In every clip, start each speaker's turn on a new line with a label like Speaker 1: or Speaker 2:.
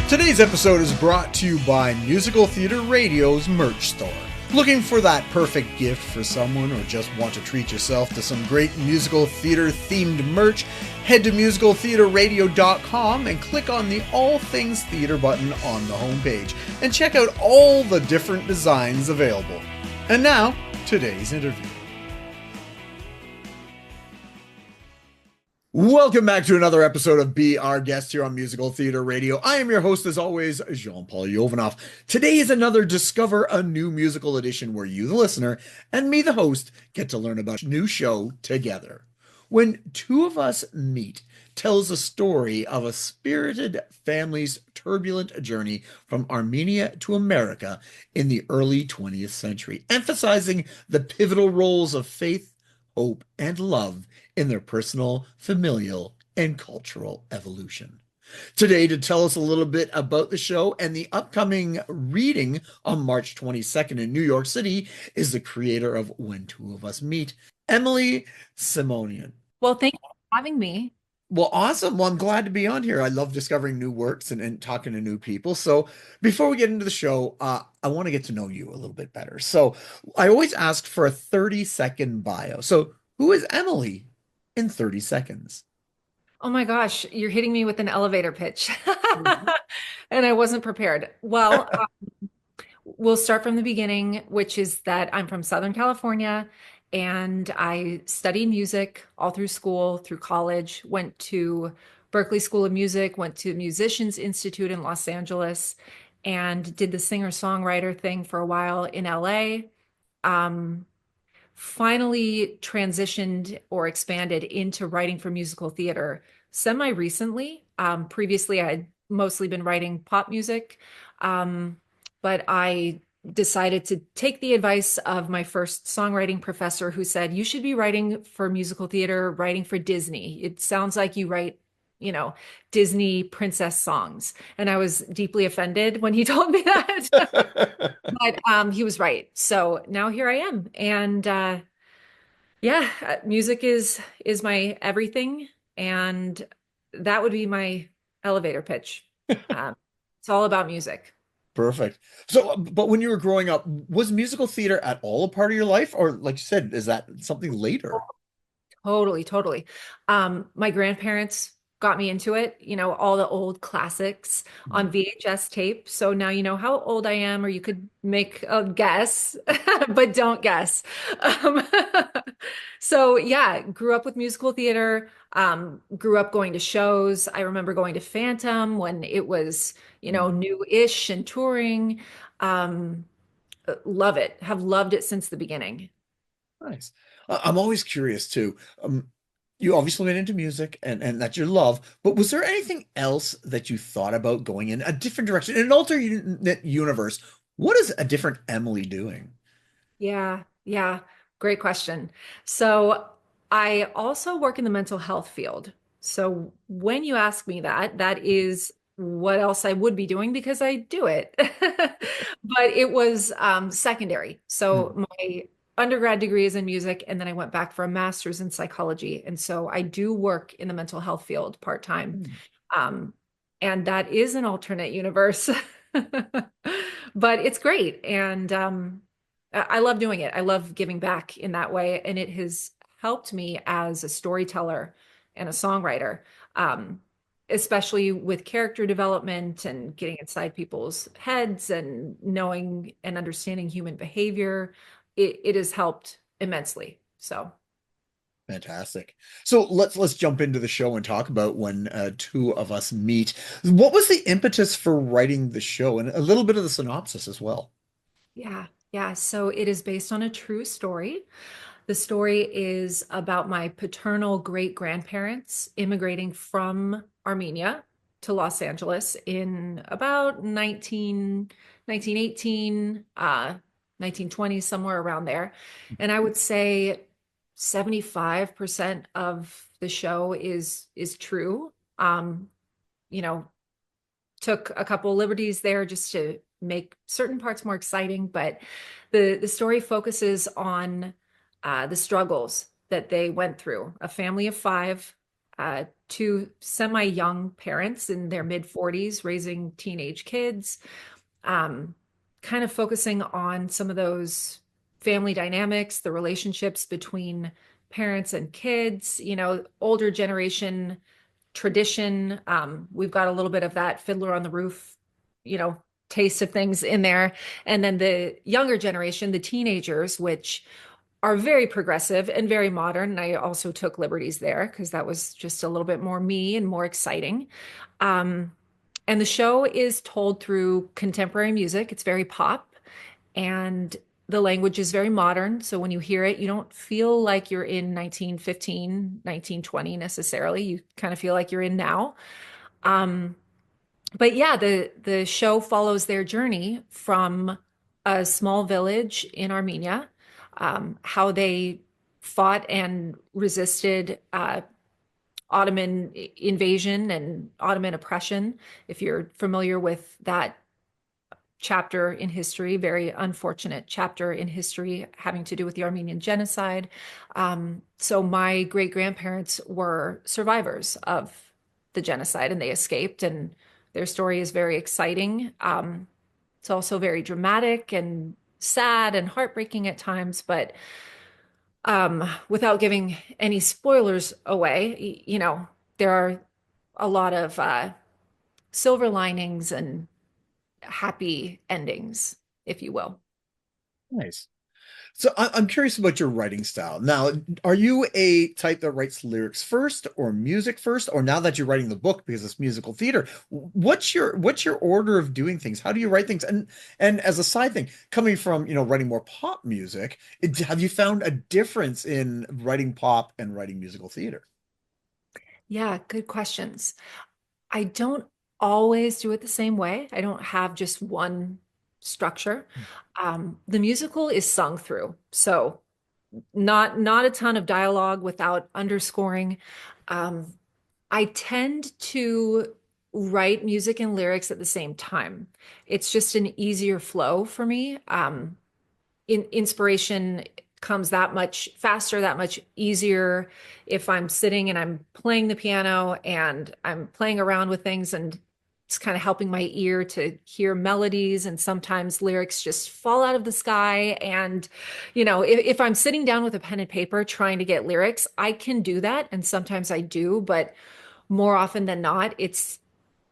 Speaker 1: Today's episode is brought to you by Musical Theater Radio's merch store. Looking for that perfect gift for someone or just want to treat yourself to some great musical theater themed merch? Head to musicaltheaterradio.com and click on the All Things Theater button on the homepage and check out all the different designs available. And now, today's interview. Welcome back to another episode of Be Our Guest here on Musical Theater Radio. I am your host, as always, Jean-Paul Jovanov. Today is another Discover a New Musical edition where you, the listener, and me, the host, get to learn about a new show together. When Two of Us Meet tells the story of a spirited family's turbulent journey from Armenia to America in the early 20th century, emphasizing the pivotal roles of faith, hope, and love in their personal, familial, and cultural evolution. Today, to tell us a little bit about the show and the upcoming reading on March 22nd in New York City, is the creator of When Two of Us Meet, Emily Simonian.
Speaker 2: Well, thank you for having me.
Speaker 1: Well, awesome. Well, I'm glad to be on here. I love discovering new works and talking to new people. So before we get into the show, I want to get to know you a little bit better. So I always ask for a 30-second bio. So who is Emily in 30 seconds?
Speaker 2: Oh my gosh, you're hitting me with an elevator pitch. And I wasn't prepared. Well, we'll start from the beginning, which is that I'm from Southern California and I studied music all through school, through college, went to Berklee School of Music, went to Musicians Institute in Los Angeles, and did the singer-songwriter thing for a while in LA. Finally transitioned or expanded into writing for musical theater semi-recently. Previously, I had mostly been writing pop music, but I decided to take the advice of my first songwriting professor who said, you should be writing for musical theater, writing for Disney. It sounds like you write, Disney princess songs. And I was deeply offended when he told me that. But he was right. So now here I am. And music is my everything. And that would be my elevator pitch. It's all about music.
Speaker 1: Perfect. So, but when you were growing up, was musical theater at all a part of your life? Or like you said, is that something later?
Speaker 2: Totally, totally. My grandparents got me into it, all the old classics on VHS tape. So now you know how old I am, or you could make a guess, but don't guess. Um, so yeah, grew up with musical theater, grew up going to shows. I remember going to Phantom when it was, new-ish and touring. Um, Love it. Have loved it since the beginning.
Speaker 1: Nice. I'm always curious too. You obviously went into music and that's your love, but was there anything else that you thought about going in a different direction, in an alternate universe? What is a different Emily doing?
Speaker 2: Yeah, yeah. Great question. So I also work in the mental health field. So when you ask me that, that is what else I would be doing because I do it. But it was secondary. So
Speaker 1: Hmm.
Speaker 2: my undergrad degree is in music, and then I went back for a master's in psychology. And so I do work in the mental health field part-time.
Speaker 1: Hmm.
Speaker 2: Um, and that is an alternate universe. But it's great. And I love doing it. I love giving back in that way. And it has helped me as a storyteller and a songwriter, um, especially with character development and getting inside people's heads and knowing and understanding human behavior. It has helped immensely. So.
Speaker 1: Fantastic. So let's jump into the show and talk about When Two of Us Meet. What was the impetus for writing the show, and a little bit of the synopsis as well?
Speaker 2: Yeah, yeah. So it is based on a true story. The story is about my paternal great grandparents immigrating from Armenia to Los Angeles in about 1918, 1920, somewhere around there. And I would say 75% of the show is true. You know, took a couple liberties there just to make certain parts more exciting, but the story focuses on the struggles that they went through. A family of five, two semi-young parents in their mid-40s raising teenage kids, um, kind of focusing on some of those family dynamics, the relationships between parents and kids, older generation tradition. We've got a little bit of that Fiddler on the Roof, you know, taste of things in there. And then the younger generation, the teenagers, which are very progressive and very modern. And I also took liberties there because that was just a little bit more me and more exciting. Um, and the show is told through contemporary music. It's very pop, and the language is very modern. So when you hear it, you don't feel like you're in 1915, 1920 necessarily. You kind of feel like you're in now. Um, but yeah, the show follows their journey from a small village in Armenia, how they fought and resisted Ottoman invasion and Ottoman oppression. If you're familiar with that chapter in history, very unfortunate chapter in history having to do with the Armenian genocide. So my great grandparents were survivors of the genocide and they escaped, and their story is very exciting. It's also very dramatic and sad and heartbreaking at times, but without giving any spoilers away, there are a lot of silver linings and happy endings, if you will.
Speaker 1: Nice. So I'm curious about your writing style. Now, are you a type that writes lyrics first or music first? Or now that you're writing the book because it's musical theater, what's your order of doing things? How do you write things? And as a side thing, coming from, writing more pop music, have you found a difference in writing pop and writing musical theater?
Speaker 2: Yeah, good questions. I don't always do it the same way. I don't have just one structure. The musical is sung through, so not a ton of dialogue without underscoring. Um, I tend to write music and lyrics at the same time. It's just an easier flow for me. Inspiration comes that much faster, that much easier if I'm sitting and I'm playing the piano and I'm playing around with things and it's kind of helping my ear to hear melodies, and sometimes lyrics just fall out of the sky. And, if I'm sitting down with a pen and paper trying to get lyrics, I can do that. And sometimes I do, but more often than not, it's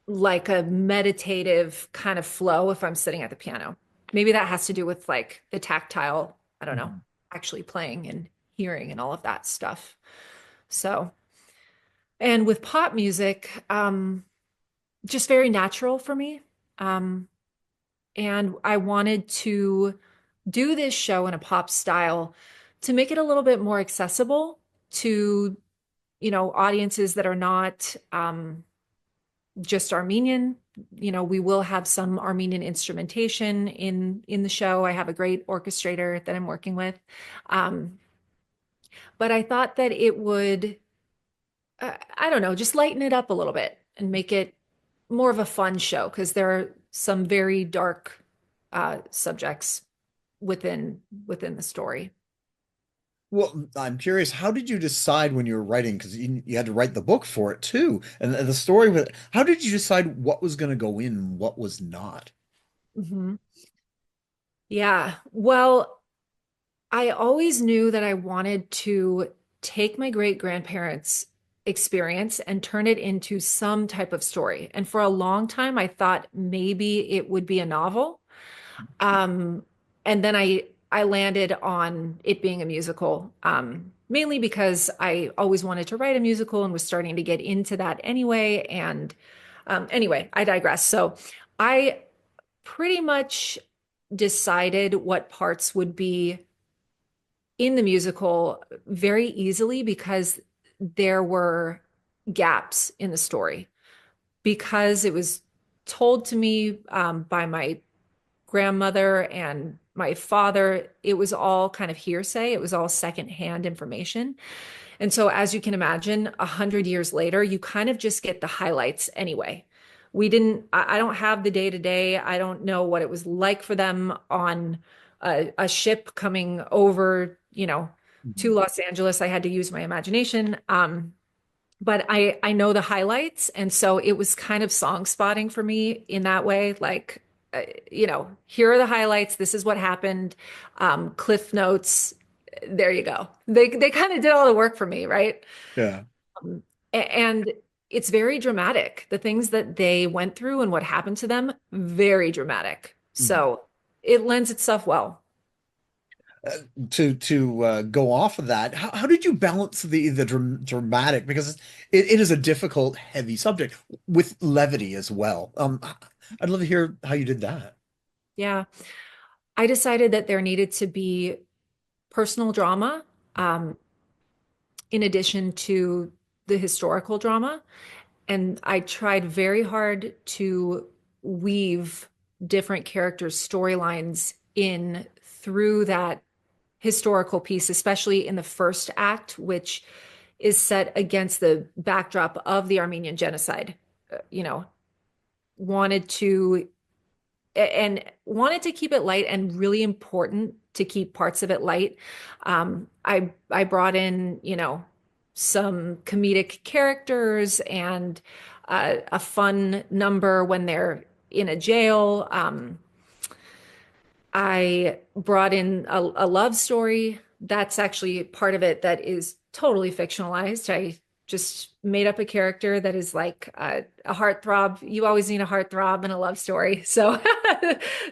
Speaker 2: like a meditative kind of flow if I'm sitting at the piano. Maybe that has to do with like the tactile, I don't know,
Speaker 1: Mhm.
Speaker 2: actually playing and hearing and all of that stuff. So, and with pop music, just very natural for me. Um, and I wanted to do this show in a pop style to make it a little bit more accessible to, audiences that are not just Armenian. We will have some Armenian instrumentation in the show. I have a great orchestrator that I'm working with. Um, but I thought that it would, I don't know, just lighten it up a little bit and make it more of a fun show because there are some very dark subjects within the story.
Speaker 1: Well, I'm curious, how did you decide when you were writing? Because you had to write the book for it too, and the story with it. How did you decide what was going to go in and what was not?
Speaker 2: Mhm. Yeah. Well, I always knew that I wanted to take my great grandparents' experience and turn it into some type of story. And for a long time, I thought maybe it would be a novel. Um, and then I landed on it being a musical, mainly because I always wanted to write a musical and was starting to get into that anyway. And anyway, I digress. So I pretty much decided what parts would be in the musical very easily because there were gaps in the story because it was told to me by my grandmother and my father. It was all kind of hearsay. It was all secondhand information. And so, as you can imagine, 100 years later, you kind of just get the highlights anyway. I don't have the day to day. I don't know what it was like for them on a ship coming over, to
Speaker 1: Mhm.
Speaker 2: Los Angeles. I had to use my imagination. but I know the highlights, and so it was kind of song spotting for me in that way. Like, here are the highlights. This is what happened. Cliff notes. There you go. They kind of did all the work for me, right?
Speaker 1: Yeah.
Speaker 2: Um, and it's very dramatic. The things that they went through and what happened to them, very dramatic.
Speaker 1: Mhm.
Speaker 2: So it lends itself well.
Speaker 1: To go off of that, how did you balance the dramatic, because it is a difficult, heavy subject, with levity as well? I'd love to hear how you did that.
Speaker 2: Yeah. I decided that there needed to be personal drama, um, in addition to the historical drama. And I tried very hard to weave different characters' storylines in through that historical piece, especially in the first act, which is set against the backdrop of the Armenian genocide. You know, wanted to wanted to keep it light and really important to keep parts of it light. I brought in, some comedic characters and a fun number when they're in a jail. I brought in a love story. That's actually part of it that is totally fictionalized. I just made up a character that is like a heartthrob. You always need a heartthrob in a love story. So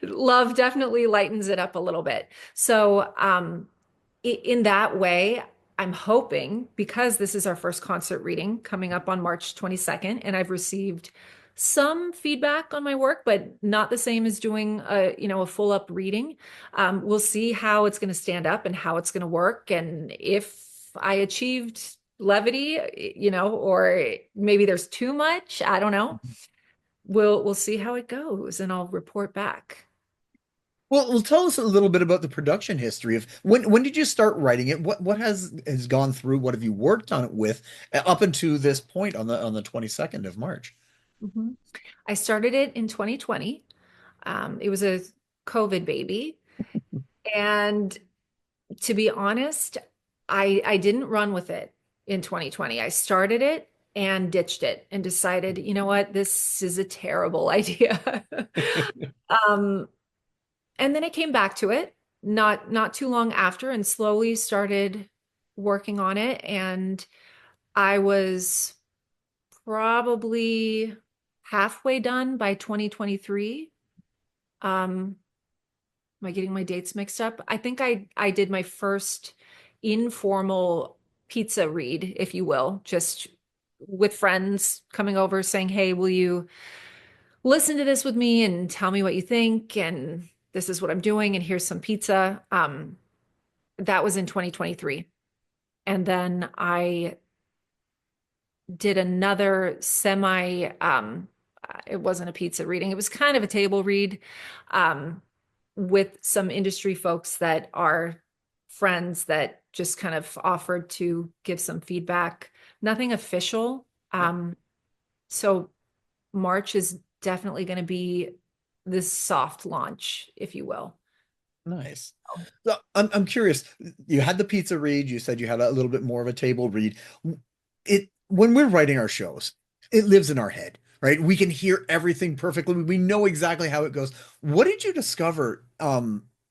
Speaker 2: love definitely lightens it up a little bit. So in that way, I'm hoping, because this is our first concert reading coming up on March 22nd, and I've received some feedback on my work, but not the same as doing a full up reading. We'll see how it's going to stand up and how it's going to work, and if I achieved levity, or maybe there's too much. I don't know. We'll see how it goes, and I'll report back.
Speaker 1: Well, tell us a little bit about the production history of when did you start writing it? What has gone through? What have you worked on it with up until this point on the 22nd of March?
Speaker 2: Mhm. I started it in 2020. It was a COVID baby. And to be honest, I didn't run with it in 2020. I started it and ditched it and decided, you know what, this is a terrible idea. Um, and then I came back to it not too long after and slowly started working on it. And I was probably halfway done by 2023. Um, Am I getting my dates mixed up? I think I did my first informal pizza read, if you will, just with friends coming over saying, "Hey, will you listen to this with me and tell me what you think? And this is what I'm doing, and here's some pizza." That was in 2023. And then I did another semi it wasn't a pizza reading. It was kind of a table read um with some industry folks that are friends that just kind of offered to give some feedback. Nothing official. So March is definitely going to be this soft launch, if you will.
Speaker 1: Nice. So I'm curious. You had the pizza read. You said you had a little bit more of a table read. It when we're writing our shows, it lives in our head, right? We can hear everything perfectly. We know exactly how it goes. What did you discover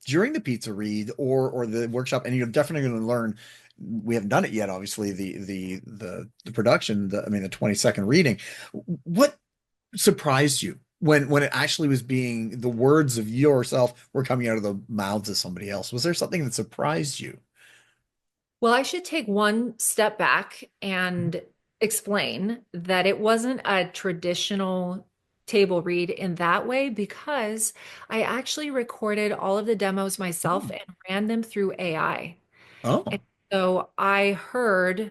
Speaker 1: during the pizza read or the workshop? And you're definitely going to learn. We haven't done it yet, obviously. The production. I mean, the 22nd reading. What surprised you when it actually was being the words of yourself were coming out of the mouths of somebody else? Was there something that surprised you?
Speaker 2: Well, I should take one step back and explain that it wasn't a traditional table read in that way because I actually recorded all of the demos myself
Speaker 1: Oh,
Speaker 2: and ran them through AI. And
Speaker 1: oh,
Speaker 2: so I heard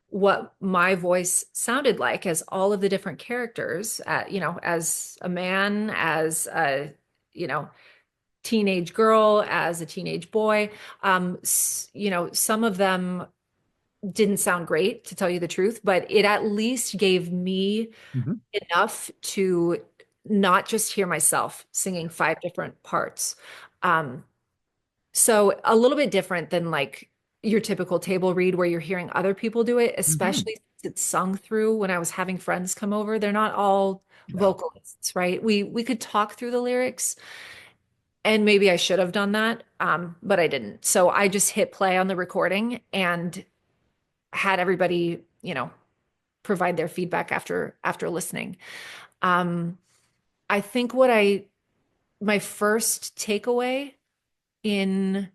Speaker 2: what my voice sounded like as all of the different characters, as a man, as a, you know, teenage girl, as a teenage boy. Some of them didn't sound great, to tell you the truth, but it at least gave me
Speaker 1: mhm,
Speaker 2: enough to not just hear myself singing five different parts. Um, so a little bit different than like your typical table read where you're hearing other people do it,
Speaker 1: mhm.
Speaker 2: especially it's sung through when I was having friends come over. They're not all
Speaker 1: Yeah.
Speaker 2: vocalists, right? We could talk through the lyrics, and maybe I should have done that, but I didn't. So I just hit play on the recording and had everybody, provide their feedback after listening. Um, I think my first takeaway in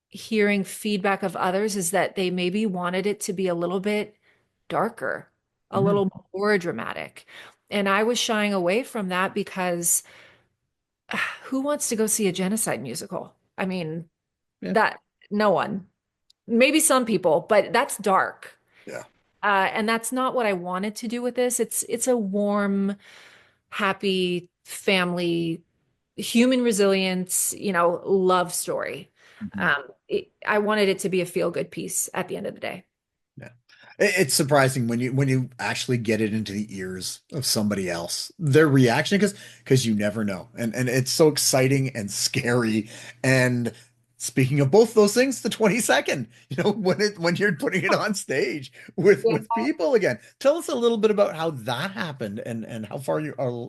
Speaker 2: hearing feedback of others is that they maybe wanted it to be a little bit darker, a
Speaker 1: Mhm.
Speaker 2: little more dramatic. And I was shying away from that because who wants to go see a genocide musical? I mean,
Speaker 1: Yeah.
Speaker 2: that no one, maybe some people, but that's dark.
Speaker 1: Yeah.
Speaker 2: And that's not what I wanted to do with this. It's a warm, happy family, human resilience, love story.
Speaker 1: Mhm.
Speaker 2: I wanted it to be a feel-good piece at the end of the day.
Speaker 1: Yeah. It's surprising when you actually get it into the ears of somebody else, their reaction, because you never know. And it's so exciting and scary. And speaking of both those things, the 22nd, when you're putting it on stage
Speaker 2: Yeah.
Speaker 1: with people again. Tell us a little bit about how that happened and how far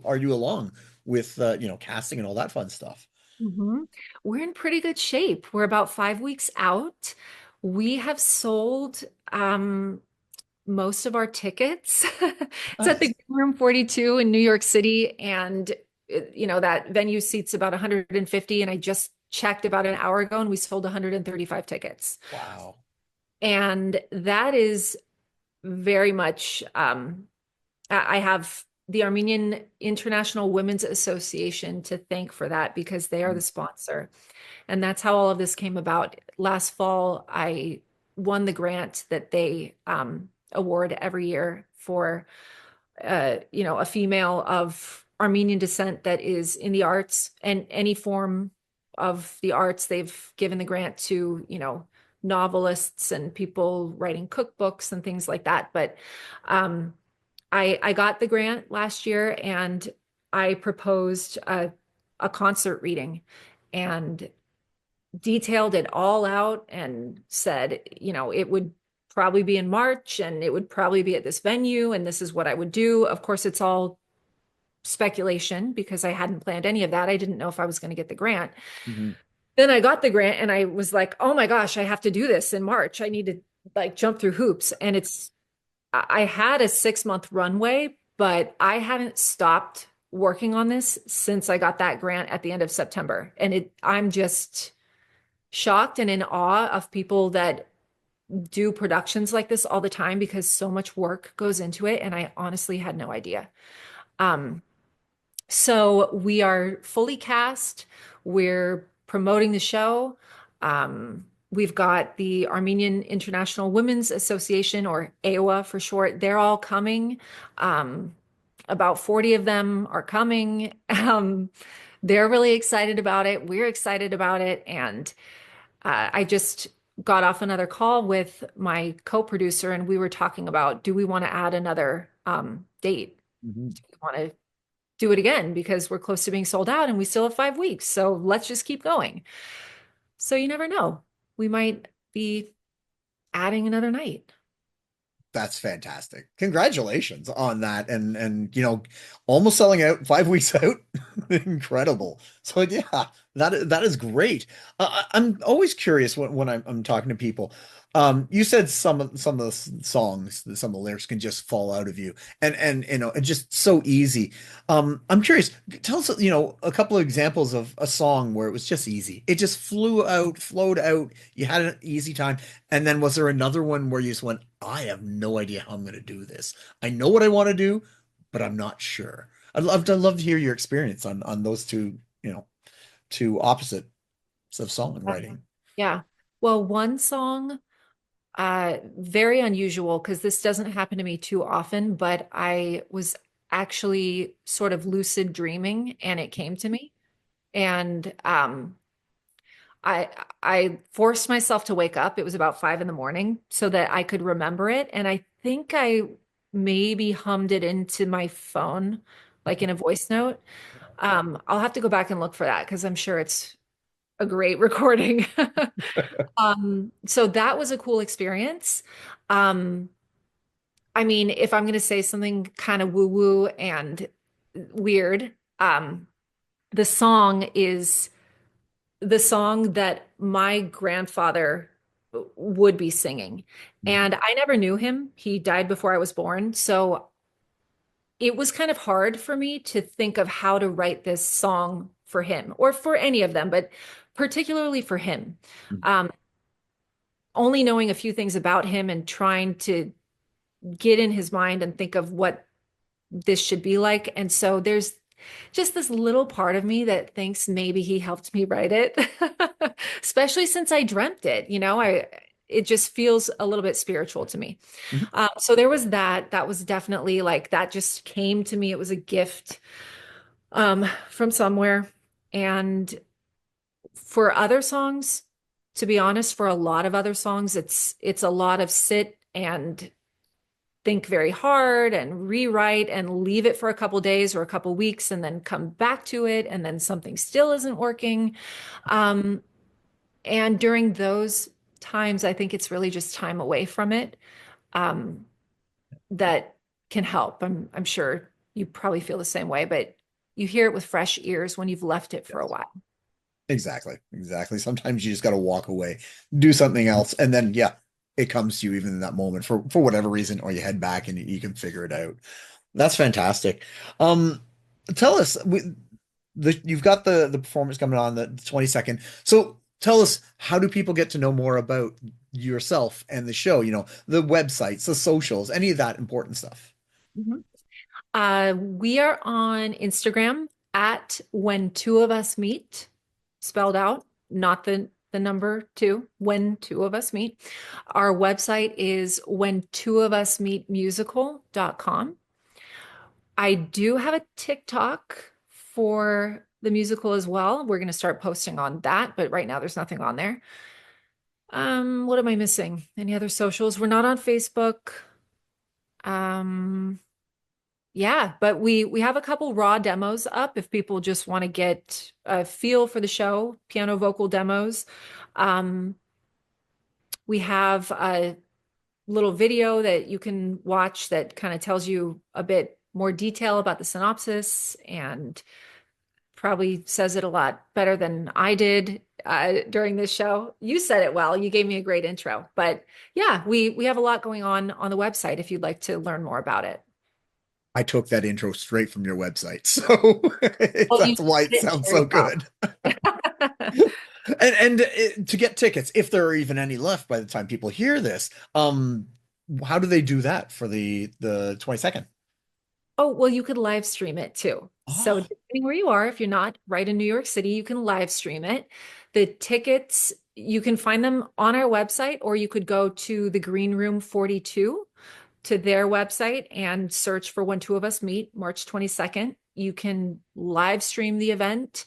Speaker 1: are you along with casting and all that fun stuff.
Speaker 2: Mhm. We're in pretty good shape. We're about 5 weeks out. We have sold most of our tickets. It's at the
Speaker 1: Nice.
Speaker 2: Green Room 42 in New York City, and that venue seats about 150. And I just checked about an hour ago, and we sold 135 tickets.
Speaker 1: Wow.
Speaker 2: And that is very much. I have the Armenian International Women's Association to thank for that because they are the sponsor. And that's how all of this came about. Last fall, I won the grant that they award every year for, a female of Armenian descent that is in the arts and any form of the arts. They've given the grant to, novelists and people writing cookbooks and things like that. But um, I got the grant last year and I proposed a concert reading and detailed it all out and said, it would probably be in March and it would probably be at this venue and this is what I would do. Of course, it's all speculation because I hadn't planned any of that. I didn't know if I was going to get the grant.
Speaker 1: Mhm.
Speaker 2: Then I got the grant and I was like, oh my gosh, I have to do this in March. I need to like jump through hoops. And I had a 6 month runway, but I haven't stopped working on this since I got that grant at the end of September. And I'm just shocked and in awe of people that do productions like this all the time because so much work goes into it. And I honestly had no idea. Um, so we are fully cast. We're promoting the show. We've got the Armenian International Women's Association, or AOA for short. They're all coming. Um, about 40 of them are coming. They're really excited about it. We're excited about it. And I just got off another call with my co-producer, and we were talking about, do we want to add another date?
Speaker 1: Mhm.
Speaker 2: Do we want to do it again because we're close to being sold out and we still have 5 weeks. So let's just keep going. So you never know. We might be adding another night.
Speaker 1: That's fantastic. Congratulations on that. And almost selling out 5 weeks out. Incredible. So yeah, that is great. I'm always curious when I'm talking to people. You said some of the songs, some of the lyrics can just fall out of you, and it's just so easy. I'm curious. Tell us, a couple of examples of a song where it was just easy. It just flowed out. You had an easy time. And then was there another one where you just went, I have no idea how I'm going to do this. I know what I want to do, but I'm not sure. I'd love to hear your experience on those two opposites of songwriting.
Speaker 2: Yeah. Well, one song, very unusual because this doesn't happen to me too often, but I was actually sort of lucid dreaming and it came to me. And I I forced myself to wake up. It was about 5 in the morning so that I could remember it. And I think I maybe hummed it into my phone, like in a voice note. I'll have to go back and look for that because I'm sure it's a great recording. So that was a cool experience. Um, I mean, if I'm going to say something kind of woo-woo and weird, the song is the song that my grandfather would be singing. And I never knew him. He died before I was born. So it was kind of hard for me to think of how to write this song for him or for any of them, but particularly for him. Um, Only knowing a few things about him and trying to get in his mind and think of what this should be like. And so there's just this little part of me that thinks maybe he helped me write it, especially since I dreamt it. It just feels a little bit spiritual to me.
Speaker 1: Mhm.
Speaker 2: So there was that. That was definitely like that just came to me. It was a gift from somewhere. And for other songs, to be honest, for a lot of other songs, it's a lot of sit and think very hard and rewrite and leave it for a couple days or a couple weeks and then come back to it and then something still isn't working. Um, and during those times, I think it's really just time away from it um, that can help. I'm sure you probably feel the same way, but you hear it with fresh ears when you've left it for a
Speaker 1: Yes.
Speaker 2: while.
Speaker 1: Exactly. Exactly. Sometimes you just got to walk away, do something else, and then yeah, it comes to you even in that moment for whatever reason, or you head back and you can figure it out. That's fantastic. Um, Tell us, you've got the performance coming on the 22nd. So tell us, how do people get to know more about yourself and the show? The websites, the socials, any of that important stuff.
Speaker 2: Mhm. We are on Instagram at when two of us meet, spelled out, not the number two, when two of us meet. Our website is when two of us meet musical.com. I do have a TikTok for the musical as well. We're going to start posting on that, but right now there's nothing on there. What am I missing? Any other socials? We're not on Facebook. Um, Yeah, but we have a couple raw demos up if people just want to get a feel for the show, piano vocal demos. Um, we have a little video that you can watch that kind of tells you a bit more detail about the synopsis and probably says it a lot better than I did during this show. You said it well. You gave me a great intro. But yeah, we have a lot going on the website if you'd like to learn more about it.
Speaker 1: I took that intro straight from your website, so
Speaker 2: Well, you
Speaker 1: that's why it
Speaker 2: did it
Speaker 1: sounds
Speaker 2: very
Speaker 1: so
Speaker 2: well.
Speaker 1: good. And to get tickets, if there are even any left by the time people hear this, how do they do that for the 22nd?
Speaker 2: Oh, well, you could live stream it too. So
Speaker 1: Oh,
Speaker 2: depending where you are, if you're not right in New York City, you can live stream it. The tickets, you can find them on our website, or you could go to the Green Room 42 to their website and search for When Two of Us Meet, March 22nd. You can live stream the event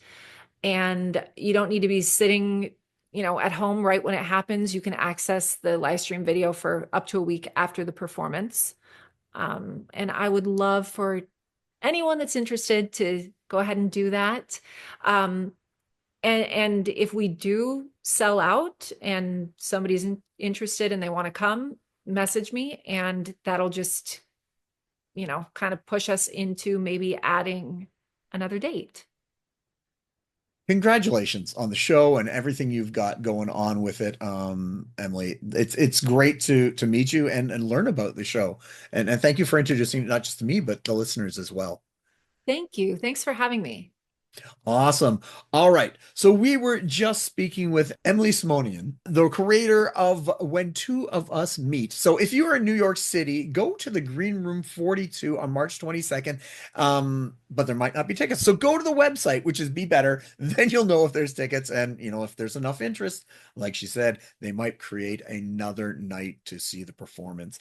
Speaker 2: and you don't need to be sitting, at home right when it happens. You can access the live stream video for up to a week after the performance. And I would love for anyone that's interested to go ahead and do that. Um, and if we do sell out and somebody's interested and they want to come, message me and that'll just, kind of push us into maybe adding another date.
Speaker 1: congratulations on the show and everything you've got going on with it, Emily. It's great to meet you and learn about the show. And thank you for introducing it not just to me, but the listeners as well.
Speaker 2: Thank you. Thanks for having me.
Speaker 1: Awesome. All right. So we were just speaking with Emily Simonian, the creator of When Two of Us Meet. So if you are in New York City, go to the Green Room 42 on March 22nd. But there might not be tickets. So go to the website, which is Be Better. Then you'll know if there's tickets. And, if there's enough interest, like she said, they might create another night to see the performance.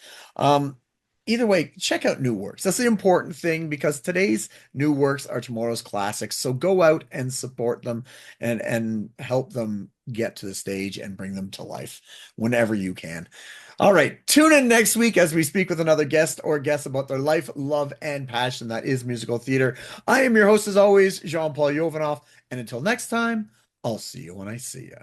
Speaker 1: Either way, check out new works. That's the important thing because today's new works are tomorrow's classics. So go out and support them and help them get to the stage and bring them to life whenever you can. All right, tune in next week as we speak with another guest or guest about their life, love, and passion that is musical theater. I am your host, as always, Jean-Paul Yovanov. And until next time, I'll see you when I see you.